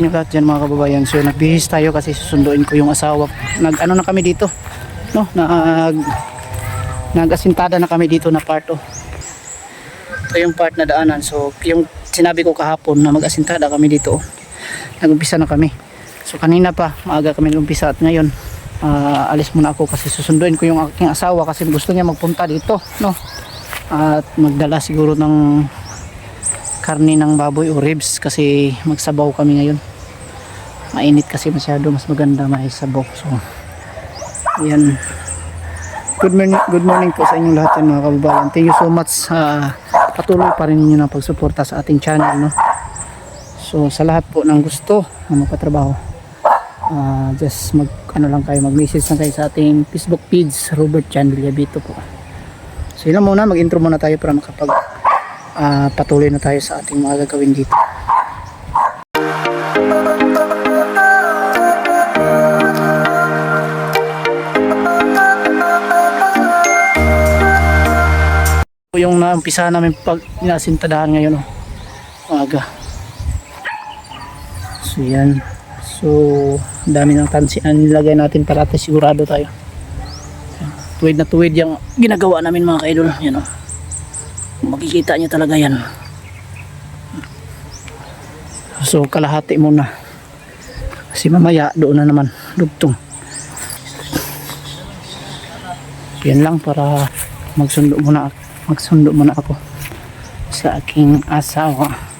Yung lahat dyan mga kababayan. So nagbihis tayo kasi susunduin ko yung asawa. Nag-ano na kami dito, no? Nag-asintada na kami dito na part, oh. Ito yung part na daanan. So yung sinabi ko kahapon na mag-asintada kami dito, oh. Nag-umpisa na kami. So kanina pa maaga kami nag-umpisa at ngayon alis muna ako kasi susunduin ko yung aking asawa kasi gusto niya magpunta dito, no? At magdala siguro ng karne ng baboy o ribs kasi magsabaw kami ngayon. Mainit kasi masyado, mas maganda may sabaw. So ayan, good morning po sa inyong lahat yan mga kababayan. Thank you so much, patuloy pa rin ninyo na pagsuporta sa ating channel, no? So sa lahat po ng gusto na magpatrabaho, just mag-message lang kayo sa ating Facebook page, Robert Chan Villabito po. So yun lang muna, mag-intro muna tayo para makapag patuloy na tayo sa ating mga gagawin dito. Yung naumpisa namin pag inasintadahan ngayon, oh, maaga. So yan. So dami ng tansian nilagay natin para at sigurado tayo. Tuwid na tuwid yung ginagawa namin mga kaidol. Yan, oh. Makikita nyo talaga yan. So kalahati muna kasi mamaya doon na naman dugtong. Yan lang para magsundo muna ako sa aking asawa.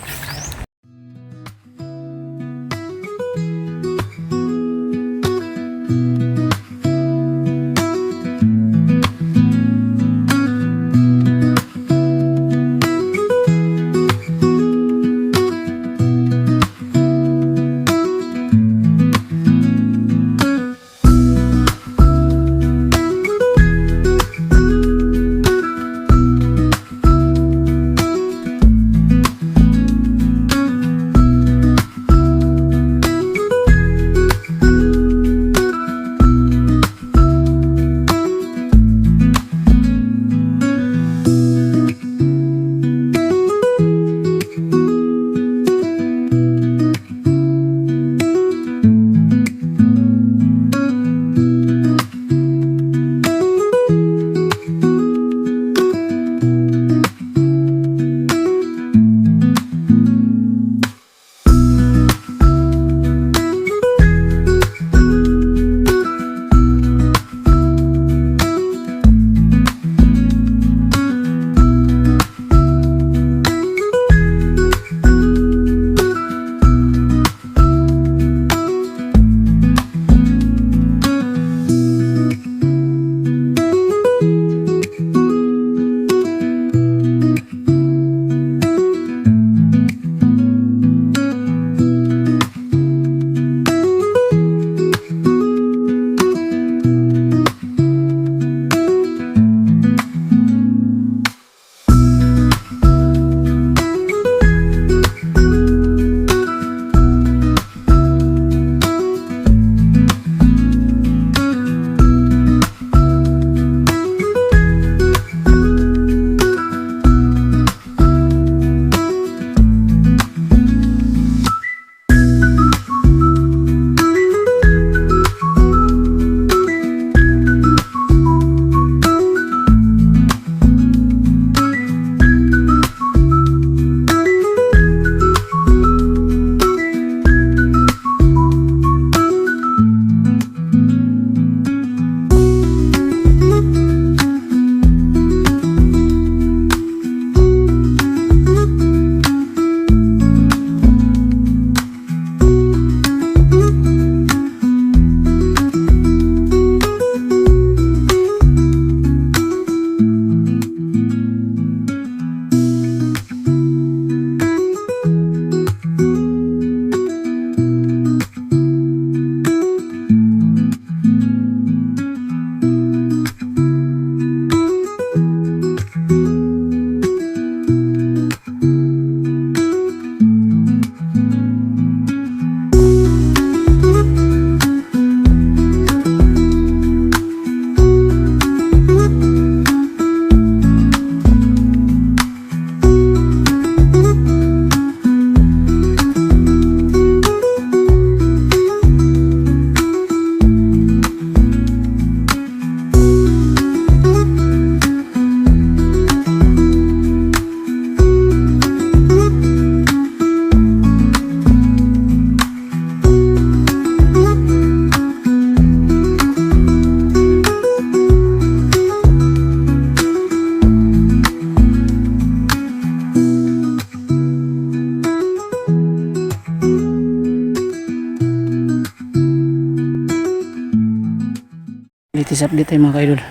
update tayo mga kaidol.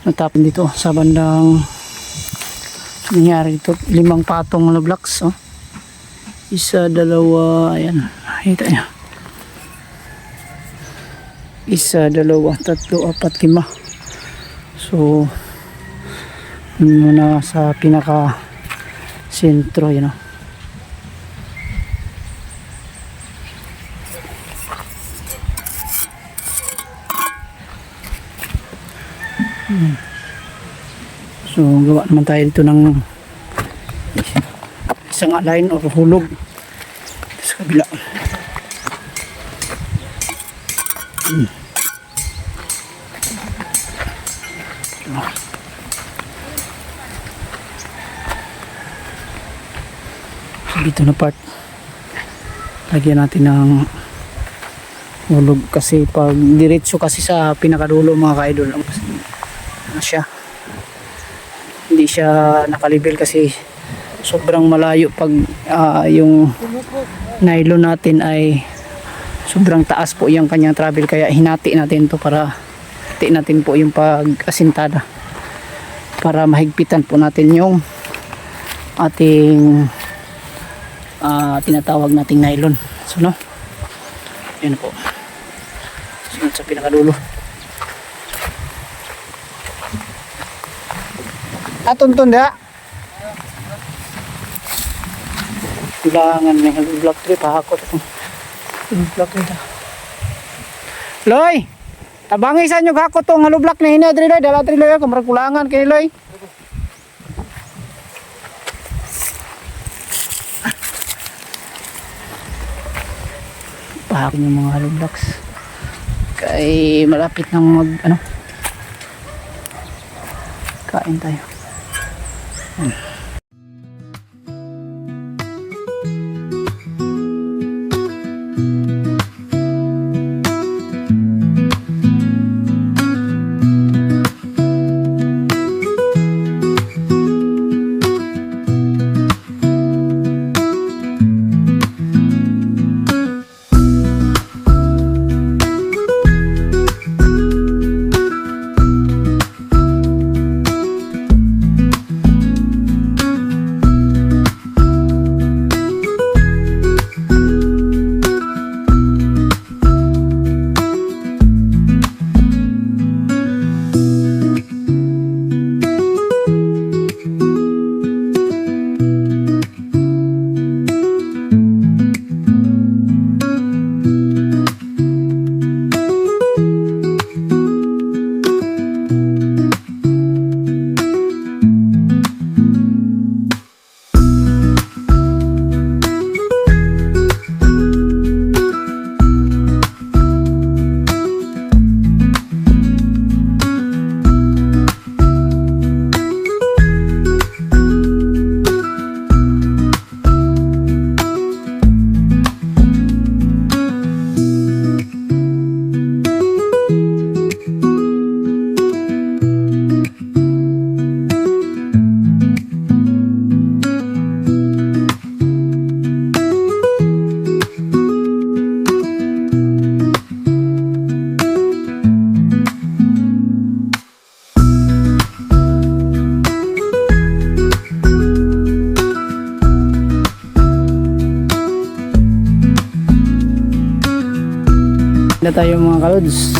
Natapon dito sa bandang nangyari ito, 5 patong na blocks. Oh. Isa, dalawa, ayan, kita nyo. Isa, dalawa, tatlo, apat, 5. So muna sa pinaka sentro, yun, So gawa naman tayo dito ng isang align o hulog sa kabila. So dito na part lagyan natin ng hulog kasi pag diretso kasi sa pinakadulo mga kaidol ano siya, hindi siya nakalibel kasi sobrang malayo pag yung nylon natin ay sobrang taas po yung kanyang travel, kaya hinati natin to para hati natin po yung pag-asintada para mahigpitan po natin yung ating tinatawag nating nylon. So no, yun po, sunod sa pinakadulo. Tuntun dia. Kulangan may block trip hakot. Block trip. Loy. Tabangi sa inyo hakot tong halo block na hina diri dala diri loy kamar kulangan kay loy. Pahak yung mga halo blocks. Kay malapit nang mag kain tayo. Na tayo mga kalods.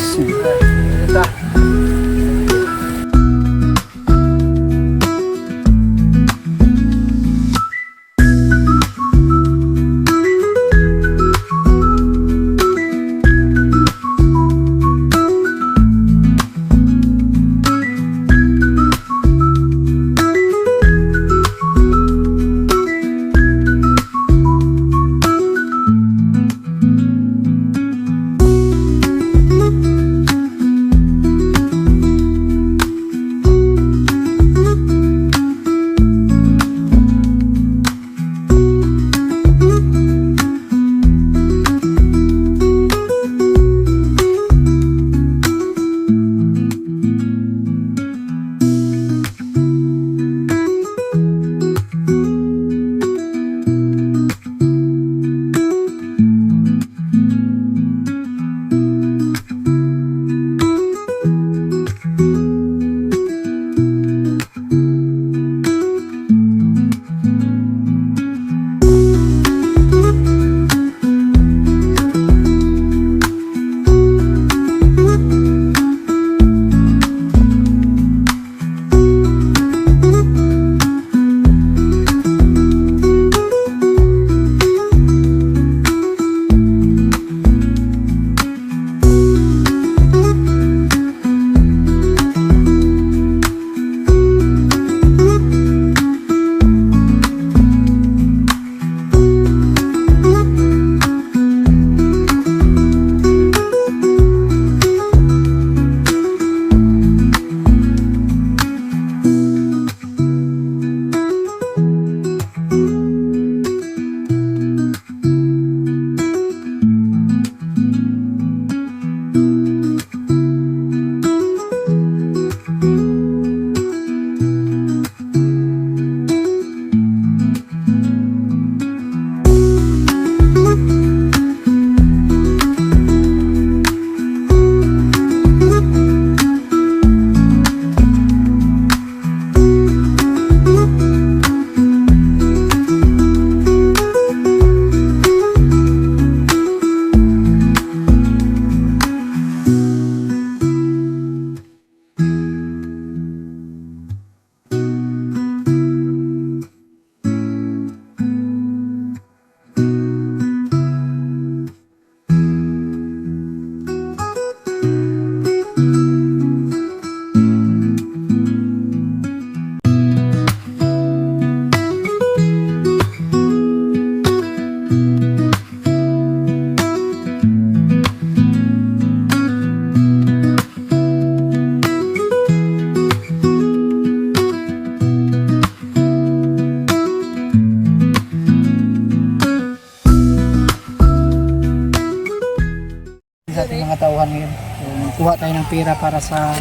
sa ating mga tauhan ngayon. So, kuha tayo ng pera para sa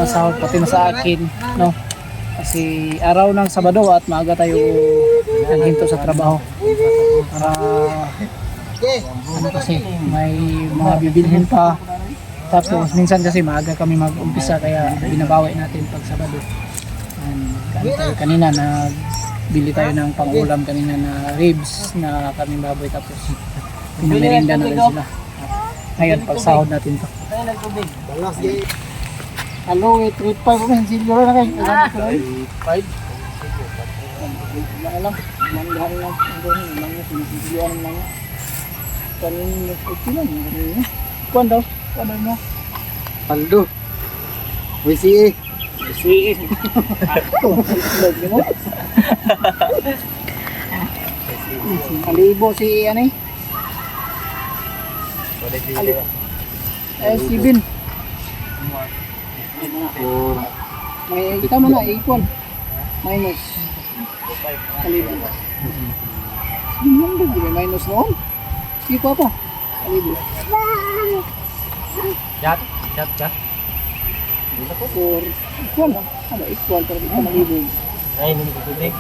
sahod, pati na sa akin, no? Kasi araw ng Sabado at maaga tayo naghinto sa trabaho. Para ano kasi, may mga bibilhin pa. Tapos minsan kasi maaga kami mag-umpisa kaya binabawi natin pag Sabado. Kanina nagbili tayo ng pang-ulam kanina na ribs na kaming baboy, tapos pinamerinda na rin sila. Ngayon pag sahod natin to. Hello, 3.5 ko kasi silyo na kayo. 3.5. Alam, mandahan lang ang sinisilyoan lang. Kanina ito lang. Kuan daw mo. Paldo. WCE. WCE. Mo. Alibo si ano eh? Si Bin. May tama na equal. Minus. Alibo. Minus noon. Sige pa pa. Alibo. Chat. For equal. Ano equal pero di ka malibo. Ay, hindi ko tubig.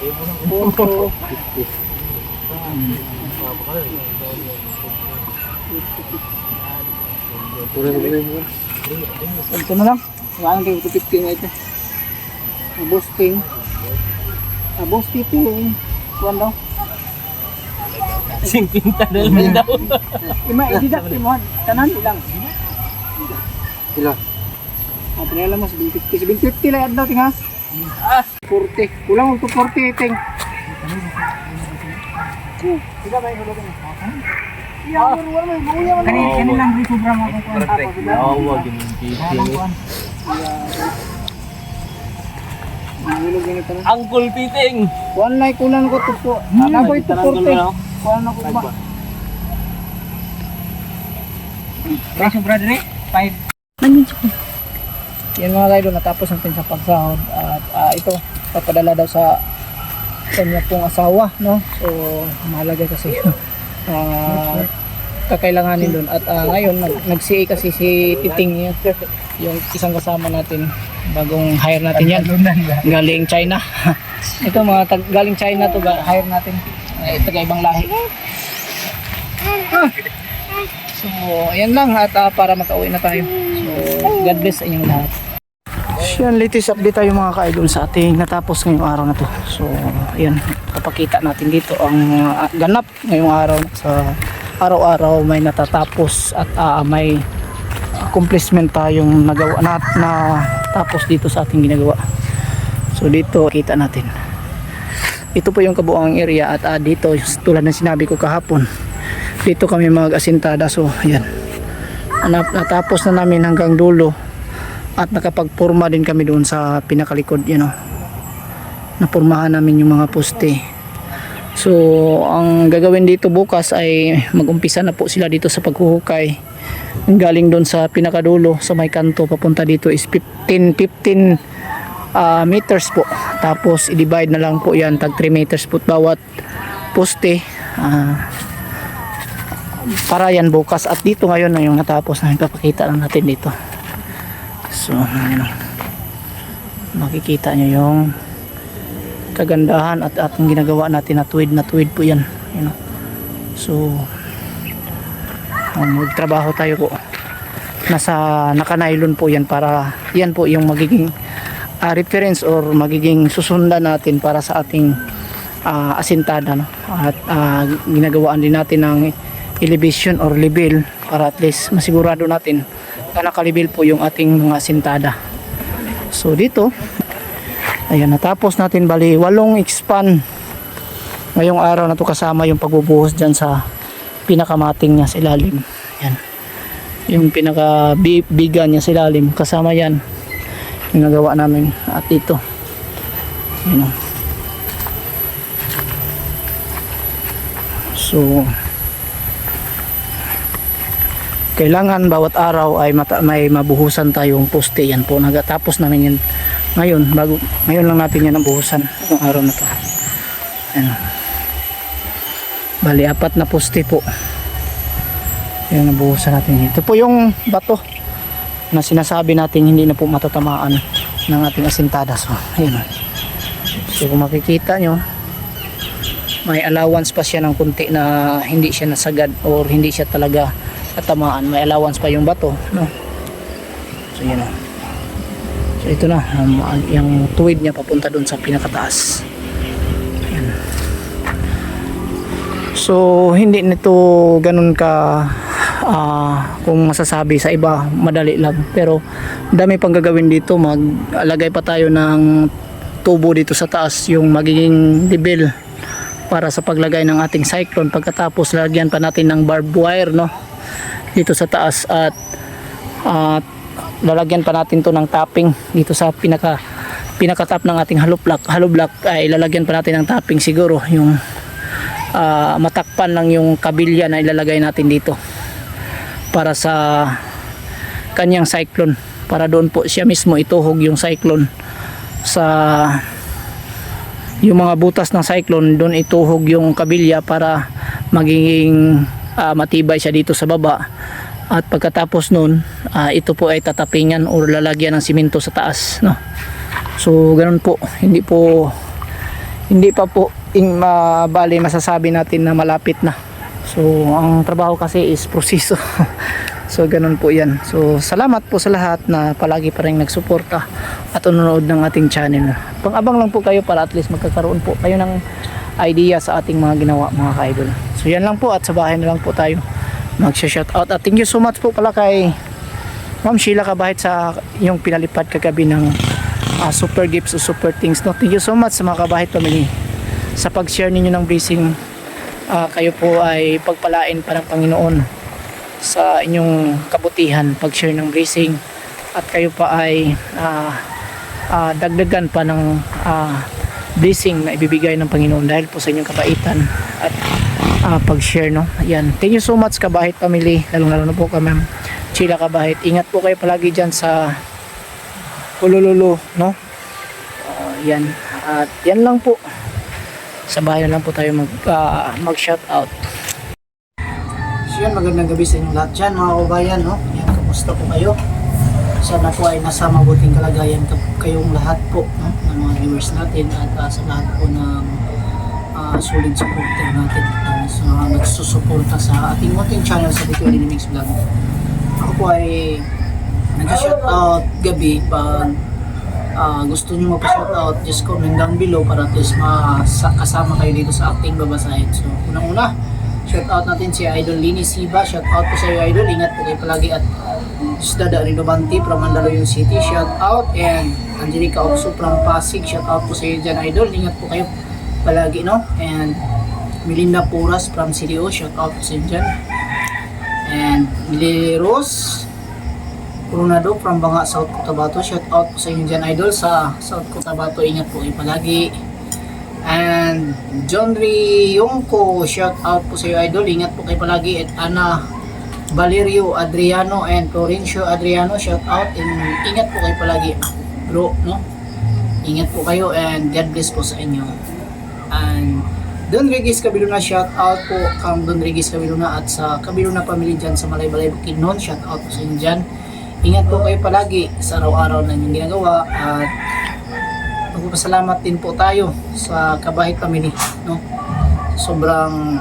For ito na lang. Wala kayo 250 nga ito. Boosting. Boosting. Kuwan daw. 50 dalawin daw. Ididak mo. Tanan ilang. Sila. Pinala mo 750. 750 lang daw ting ha. 40. Kulang mo 40 ting. Sila ba yung hulugan? Kanilang rin sobrang ako. Perfect. Wag yung Uncle Piting. Kuan na kunan ko tupo. Ako ito 40. Kuan na ko ba? Ba sobra dire? 5. Yan mga guys, natapos natin sa pagsahod at ito papadala daw sa kanya pong asawa, no? So mahalaga kasi kakailanganin doon at ngayon nag-CA kasi si Titing yung isang kasama natin, bagong hire natin yan galing China. Ito mga galing China to, hire natin, taga ibang lahi. So ayan lang at para makauwi na tayo. So God bless sa inyong lahat. Yan, latest update tayo mga ka-idol sa ating natapos ngayong araw na to. So ayan, papakita natin dito ang ganap ngayong araw. Sa araw-araw may natatapos at may accomplishment tayong nagawa na tapos dito sa ating ginagawa. So dito kita natin, ito po yung kabuuang area at dito tulad ng sinabi ko kahapon, dito kami mag-asintada. So ayan, natapos na namin hanggang dulo at nakapagpurma din kami doon sa pinakalikod, napurmahan namin yung mga poste. So ang gagawin dito bukas ay mag-umpisa na po sila dito sa paghuhukay. Galing doon sa pinakadulo sa may kanto papunta dito is 15 meters po. Tapos i-divide na lang po yan, tag 3 meters po bawat poste. Para yan bukas at dito ngayon na yung natapos na ipapakita lang natin dito. So makikita nyo yung kagandahan at ating ginagawa natin na tuwid po yan, So magtrabaho tayo po, naka-nylon po yan, para yan po yung magiging reference or magiging susundan natin para sa ating asintada, at ginagawaan din natin ng elevation or level para at least masigurado natin na nakalevel po yung ating mga asintada. So dito ayan, natapos natin bali 8 expand ngayong araw na to, kasama yung pagbubuhos dyan sa pinakamating niya sa ilalim. Yan, yung pinakabigan niya sa ilalim, kasama yan yung nagawa namin. At dito yun. So kailangan bawat araw ay may mabuhusan tayong poste. Yan po, nagatapos namin yan ngayon lang natin yan nabuhusan yung araw na to. Ayan. Bali 4 na poste po Yan, nabuhusan natin. Ito po yung bato na sinasabi natin hindi na po matatamaan ng ating asintada. So, ayun. So, kung makikita nyo, may allowance pa siya ng kunti na hindi siya nasagad or hindi siya talaga natamaan. May allowance pa yung bato, no? So, yun na. So, ito na. Yung tuwid niya papunta dun sa pinakataas. Ayan. So, hindi nito ganun ka kung masasabi sa iba madali lang, pero dami pang gagawin dito. Maglagay pa tayo ng tubo dito sa taas, yung magiging level para sa paglagay ng ating cyclone. Pagkatapos lagyan pa natin ng barbed wire, no, dito sa taas, at lalagyan pa natin to ng topping dito sa pinaka-top ng ating hollow block ay lalagyan pa natin ng topping, siguro yung matakpan lang yung kabilya na ilalagay natin dito para sa kanyang cyclone, para doon po siya mismo ituhog yung cyclone sa yung mga butas ng cyclone, doon ituhog yung kabilya para magiging matibay siya dito sa baba. At pagkatapos nun, ito po ay tatapingan o lalagyan ng simento sa taas, no? So ganun po, hindi pa po bali masasabi natin na malapit na. So ang trabaho kasi is proseso. So ganun po yan. So salamat po sa lahat na palagi pa rin nagsuporta at nanonood ng ating channel. Pang-abang lang po kayo para at least magkakaroon po kayo ng idea sa ating mga ginawa, mga ka-idol. So yan lang po, at sa bahay na lang po tayo magsha-shoutout. At thank you so much po pala kay Ma'am Sheila Kabahit sa yung pinalipad kagabi ng super gifts o super things, no? Thank you so much sa mga Kabahit family sa pag-share ninyo ng blessing. Kayo po ay pagpalain pa ng Panginoon sa inyong kabutihan, pag-share ng blessing, at kayo pa ay dagdagan pa ng blessing na ibibigay ng Panginoon dahil po sa inyong kabaitan at pag-share, no? Ayan. Thank you so much Kabahit family, lalong-lalo na po ka Ma'am Sheila Kabahit. Ingat po kayo palagi dyan sa Hulululu, no? Yan. At yan lang po. Sa bahay na lang po tayo mag-shout out. So yan, magandang gabi sa inyong lahat dyan mga kabayan, no? Yan, kamusta po kayo? Sana po ay nasa mabuting kalagayan kayong lahat po, no? Ng mga viewers natin, at sa lahat po ng solid supporter natin, sa mga nagsusuporta sa ating munting channel sa Dito Mix Vlog. Ako po ay nag-shout out gabi. Pag gusto nyo magpa-shoutout, just comment down below para at least kasama kayo dito sa acting babasahin. So, unang-una, shoutout natin si Idol Lini Siba. Shoutout po sa iyo, Idol. Ingat po kayo palagi. At Dada Rinobanti from Mandaluyong City. Shoutout. And Angelica Oxo from Pasig. Shoutout po sa iyo dyan, Idol. Ingat po kayo palagi, no? And Melinda Puras from CDO. Shoutout po sa iyo dyan. And Mili Rose Coronado from Banga, South Cotabato. Shout out po sa inyo dyan, Idol, sa South Cotabato. Ingat po kayo palagi. And John Riyongko, shout out po sa iyo, Idol. Ingat po kayo palagi. At Ana Valerio Adriano and Florencio Adriano, shout out. And ingat po kayo palagi, bro, no? Ingat po kayo and God bless po sa inyo. And Don Regis Kabiluna, shout out po kang Don Regis Kabiluna at sa Kabiluna family dyan sa Malaybalay Bukidnon. Shout out po sa inyo dyan. Ingat po kayo palagi sa araw-araw na inyong ginagawa, at magpapasalamat din po tayo sa Kabahit family, no? Sobrang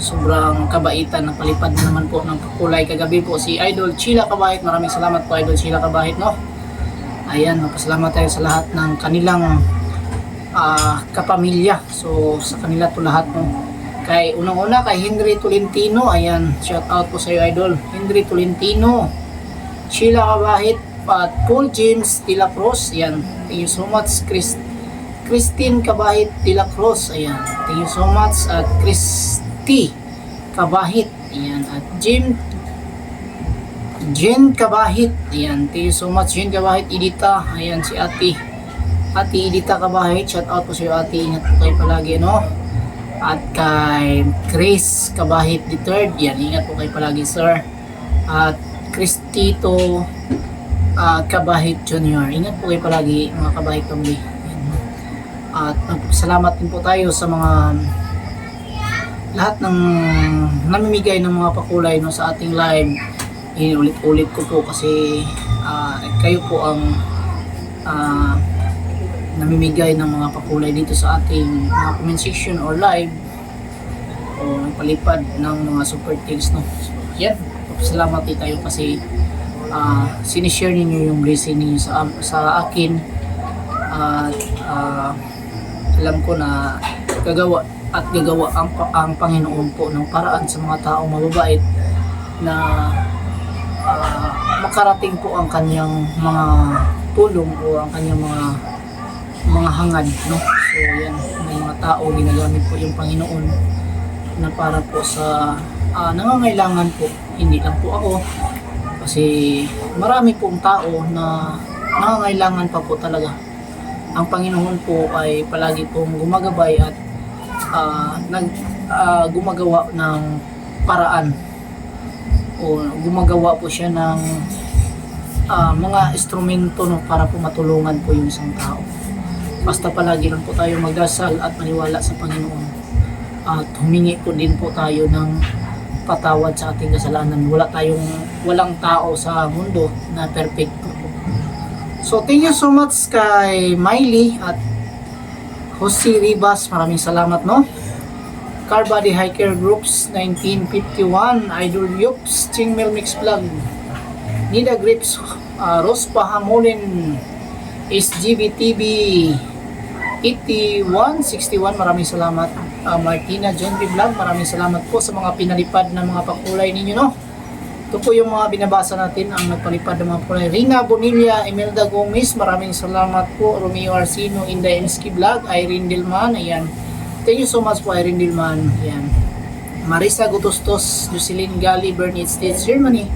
sobrang kabaitan, napalipad naman po ng kulay kagabi po si Idol Sheila Kabahit. Maraming salamat po Idol Sheila Kabahit, no? Ayan, magpasalamat tayo sa lahat ng kanilang kapamilya. So sa kanila po lahat, no? Kay unang-una kay Henry Tolentino, ayan, shout out po sa iyo, Idol Henry Tolentino, Sheila Kabahit, at Paul James de la Cruz. Ayan, thank you so much. Christine Kabahit de la Cruz. Ayan, thank you so much. At Christy Kabahit. Ayan, at Jen Kabahit. Ayan, thank you so much Jen Kabahit. Edita. Ayan, si Ate Edita Kabahit. Shout out po sa iyo, Ate. Ingat po kayo palagi, no? At kay Chris Kabahit III. Yan, ingat po kayo palagi, sir. At Cristito Kabahit Jr. Ingat po kayo palagi, mga Kabahit family. At salamat din po tayo sa mga lahat ng namimigay ng mga pakulay no, sa ating live. Inulit-ulit ko po kasi kayo po ang namimigay ng mga pakulay dito sa ating mga comment section or live o nagpalipad ng mga super things no. So, yan, salamat din tayo kasi sinishare ninyo yung blessing ninyo sa akin at alam ko na gagawa ang Panginoon po ng paraan sa mga taong mababait na makarating po ang kanyang mga tulong o ang kanyang mga hangad no. So yan, may mga tao ginagamit po yung Panginoon na para po sa nangangailangan po, hindi lang po ako kasi marami pong tao na nangangailangan pa po talaga. Ang Panginoon po ay palagi pong gumagabay at gumagawa ng paraan o gumagawa po siya ng mga instrumento no, para po matulungan po yung isang tao. Basta palagi lang po tayo magdasal at maniwala sa Panginoon at humingi po din po tayo ng patawad sa ating kasalanan. Walang tao sa mundo na perfecto. So thank you so much kay Miley at Jose Ribas, maraming salamat no. Car Body Hiker Groups 1951, Idol Yups, Chingmel Mix Vlog, Nida Grips, Rospa Hamulin, SGB TV 8161, maraming salamat. Martina John B. Vlog, maraming salamat po sa mga pinalipad na mga pakulay ninyo no. Ito po yung mga binabasa natin ang nagpalipad ng mga pakulay. Rina Bonilla, Imelda Gomez, maraming salamat po. Romeo Arsino, Inday Enski Vlog, Irene Dilman, ayan. Thank you so much po Irene Dilman, ayan. Marisa Gutostos, Jocelyn Gali, Bernit States, Germany.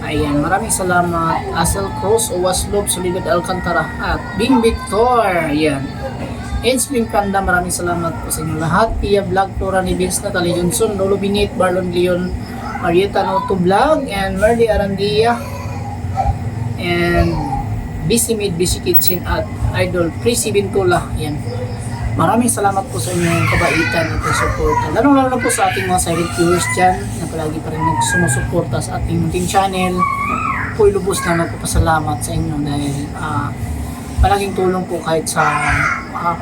Ayan, maraming salamat. Asel Cruz, Owaslop, Soledad Alcantara, at Bing Victor, ayan. Edge Kanda, maraming salamat po sa inyo lahat. Pia Vlog, Flora Nibis, Natalie Johnson, Lolo Binit, Marlon Leon, Marieta Noto Vlog, and Merly Arandia, and Busy Mid, Busy Kitchen, at Idol Prissy Bintula. Ayan. Maraming salamat po sa inyong kabaitan at suporta. Lalo po sa ating mga silent viewers dyan na palagi pa rin sumusuporta sa ating munting channel. Po'y lubos na nagpapasalamat sa inyo dahil palaging tulong po kahit sa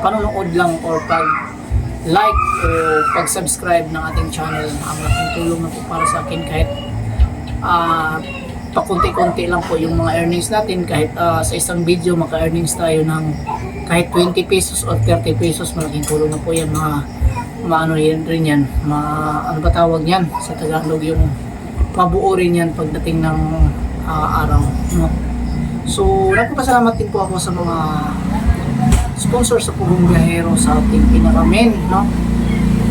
panonood lang or pag-like o pag-subscribe ng ating channel. Malaking tulong na po para sa akin kahit pakunti-kunti lang po yung mga earnings natin. Kahit sa isang video maka-earnings tayo ng kahit 20 pesos o 30 pesos, malaking tulong na po yan. Ano rin yan, ano ba tawag yan sa Tagalog, yung mabuo rin yan pagdating ng araw no? So nagpapasalamat din po ako sa mga sponsor sa Pugong Biyahero sa ating pinakamen no?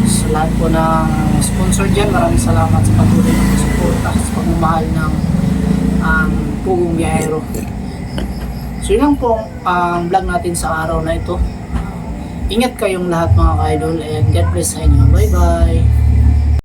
Sa lahat po ng sponsor dyan, maraming salamat sa patuloy ng suporta sa pagmamahal ng Pugong Biyahero. So yun lang po ang vlog natin sa araw na ito. Ingat kayong lahat mga ka-idol and God bless sa inyo. Bye bye!